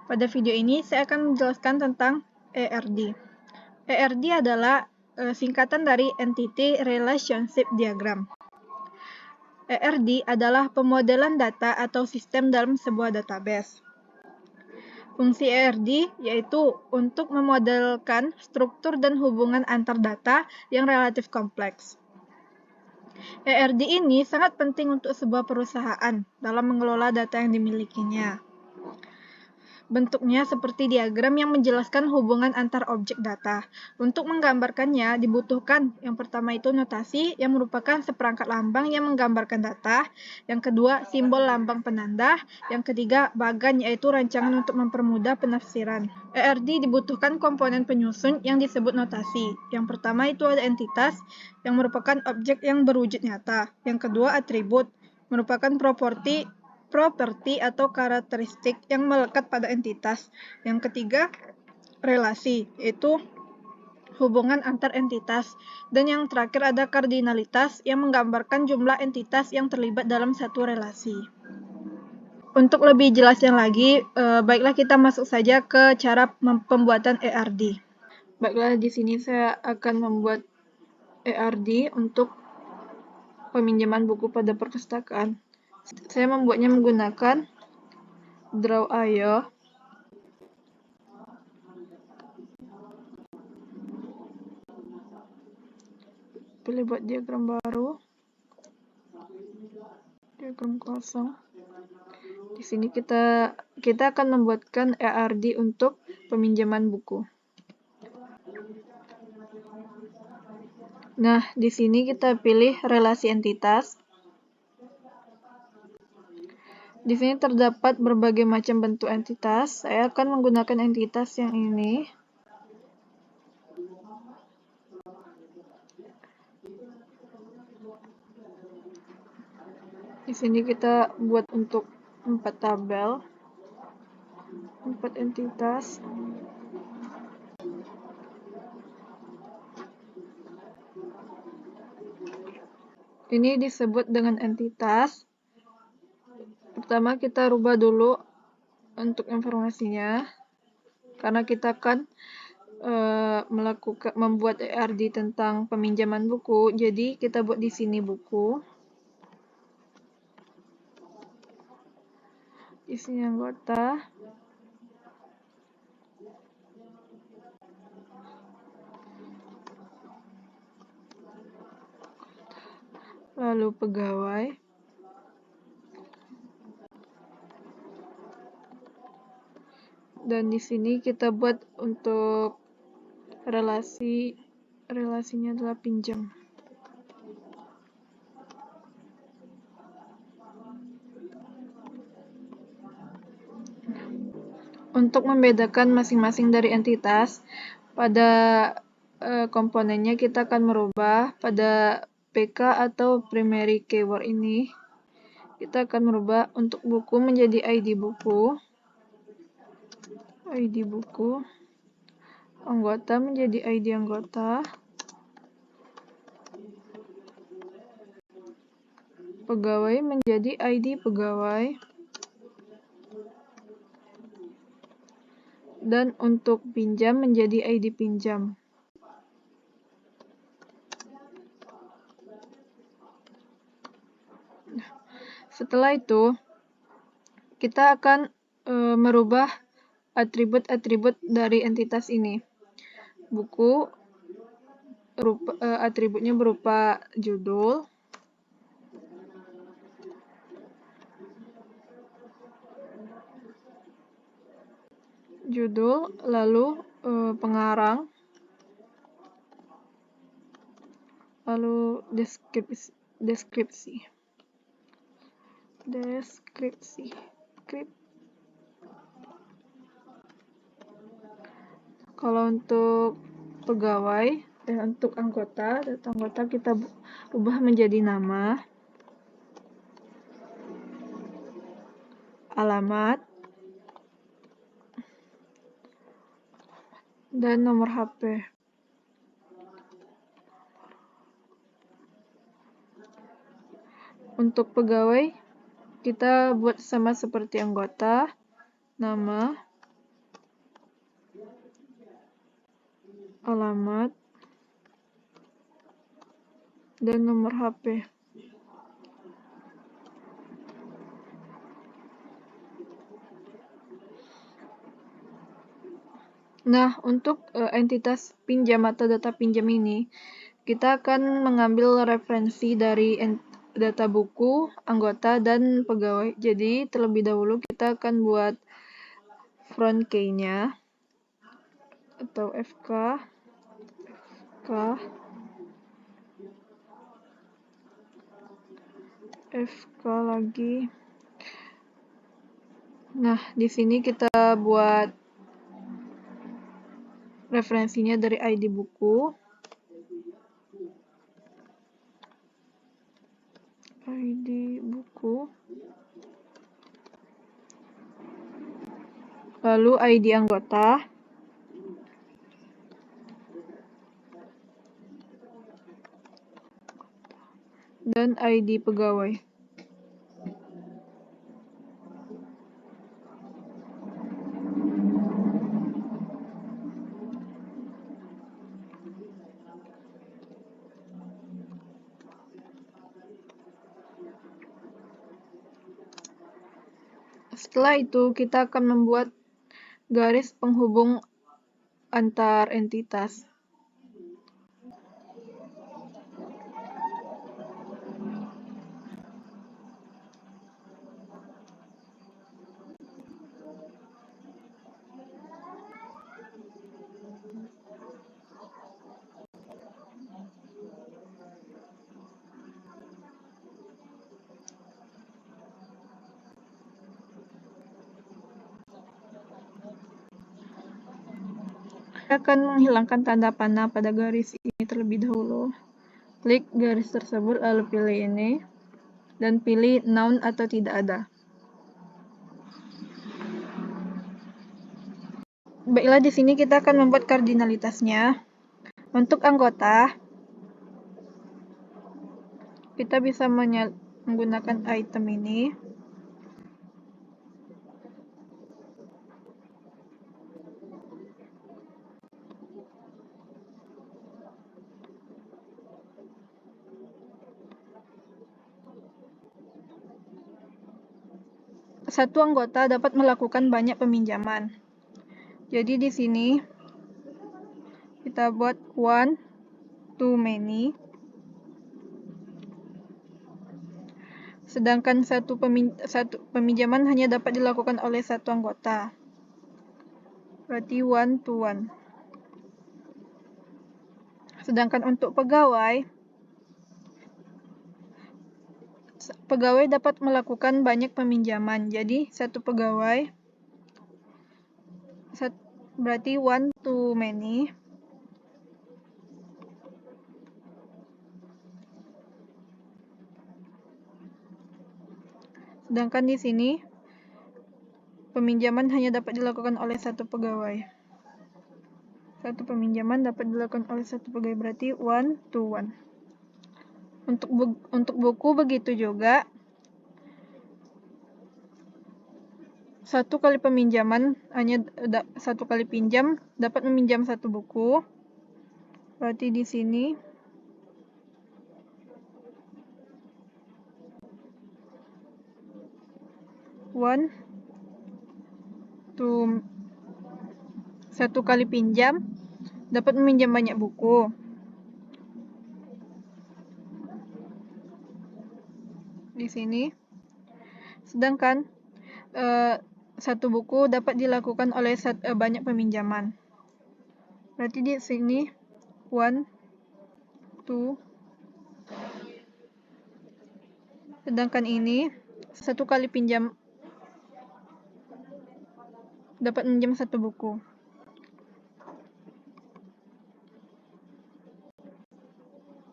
Pada video ini saya akan menjelaskan tentang ERD. ERD adalah singkatan dari Entity Relationship Diagram. ERD adalah pemodelan data atau sistem dalam sebuah database. Fungsi ERD yaitu untuk memodelkan struktur dan hubungan antar data yang relatif kompleks. ERD ini sangat penting untuk sebuah perusahaan dalam mengelola data yang dimilikinya. Bentuknya seperti diagram yang menjelaskan hubungan antar objek data. Untuk menggambarkannya dibutuhkan yang pertama itu notasi yang merupakan seperangkat lambang yang menggambarkan data. Yang kedua simbol lambang penanda. Yang ketiga bagan yaitu rancangan untuk mempermudah penafsiran. ERD dibutuhkan komponen penyusun yang disebut notasi. Yang pertama itu ada entitas yang merupakan objek yang berwujud nyata. Yang kedua atribut merupakan properti atau karakteristik yang melekat pada entitas. Yang ketiga, relasi, yaitu hubungan antar entitas. Dan yang terakhir ada kardinalitas yang menggambarkan jumlah entitas yang terlibat dalam satu relasi. Untuk lebih jelasnya lagi, baiklah kita masuk saja ke cara pembuatan ERD. Baiklah, di sini saya akan membuat ERD untuk peminjaman buku pada perpustakaan. Saya membuatnya menggunakan Draw.io. Pilih buat diagram baru, diagram kosong. Di sini kita akan membuatkan ERD untuk peminjaman buku. Nah, di sini kita pilih relasi entitas. Di sini terdapat berbagai macam bentuk entitas. Saya akan menggunakan entitas yang ini. Di sini kita buat untuk 4 tabel, 4 entitas. Ini disebut dengan entitas. Pertama kita rubah dulu untuk informasinya, karena kita akan membuat ERD tentang peminjaman buku, jadi kita buat di sini buku. Di sini anggota. Lalu pegawai. Dan di sini kita buat untuk relasinya adalah pinjam. Untuk membedakan masing-masing dari entitas, pada komponennya kita akan merubah pada PK atau primary keyword ini. Kita akan merubah untuk buku menjadi ID buku. ID buku. Anggota menjadi ID anggota. Pegawai menjadi ID pegawai. Dan untuk pinjam menjadi ID pinjam. Setelah itu, kita akan merubah atribut-atribut dari entitas ini. Buku, atributnya berupa judul, lalu pengarang, lalu deskripsi. Kalau untuk pegawai dan untuk anggota, data anggota kita ubah menjadi nama, alamat, dan nomor HP. Untuk pegawai, kita buat sama seperti anggota, nama, alamat, dan nomor HP. Nah, untuk entitas pinjam atau data pinjam ini, kita akan mengambil referensi dari data buku, anggota, dan pegawai. Jadi, terlebih dahulu kita akan buat front key-nya atau FK lagi. Nah, di sini kita buat referensinya dari ID buku. Lalu ID anggota. Dan ID pegawai. Setelah itu, kita akan membuat garis penghubung antar entitas. Kita akan menghilangkan tanda panah pada garis ini terlebih dahulu. Klik garis tersebut, lalu pilih ini, dan pilih noun atau tidak ada. Baiklah, di sini kita akan membuat kardinalitasnya. Untuk anggota, kita bisa menggunakan item ini. Satu anggota dapat melakukan banyak peminjaman. Jadi di sini kita buat one too many. Sedangkan satu peminjaman hanya dapat dilakukan oleh satu anggota. Berarti one to one. Sedangkan untuk pegawai dapat melakukan banyak peminjaman. Jadi satu pegawai berarti one too many. Sedangkan di sini peminjaman hanya dapat dilakukan oleh satu pegawai. Satu peminjaman dapat dilakukan oleh satu pegawai, berarti one to one. Untuk buku begitu juga. Satu kali peminjaman hanya satu kali pinjam dapat meminjam satu buku. Berarti di sini one to satu kali pinjam dapat meminjam banyak buku. Di sini. Sedangkan satu buku dapat dilakukan oleh banyak peminjaman. Berarti di sini one to. Sedangkan ini satu kali pinjam dapat meminjam satu buku.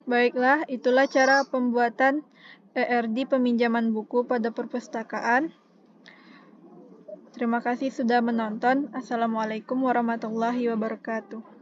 Baiklah, itulah cara pembuatan ERD peminjaman buku pada perpustakaan. Terima kasih sudah menonton. Assalamualaikum warahmatullahi wabarakatuh.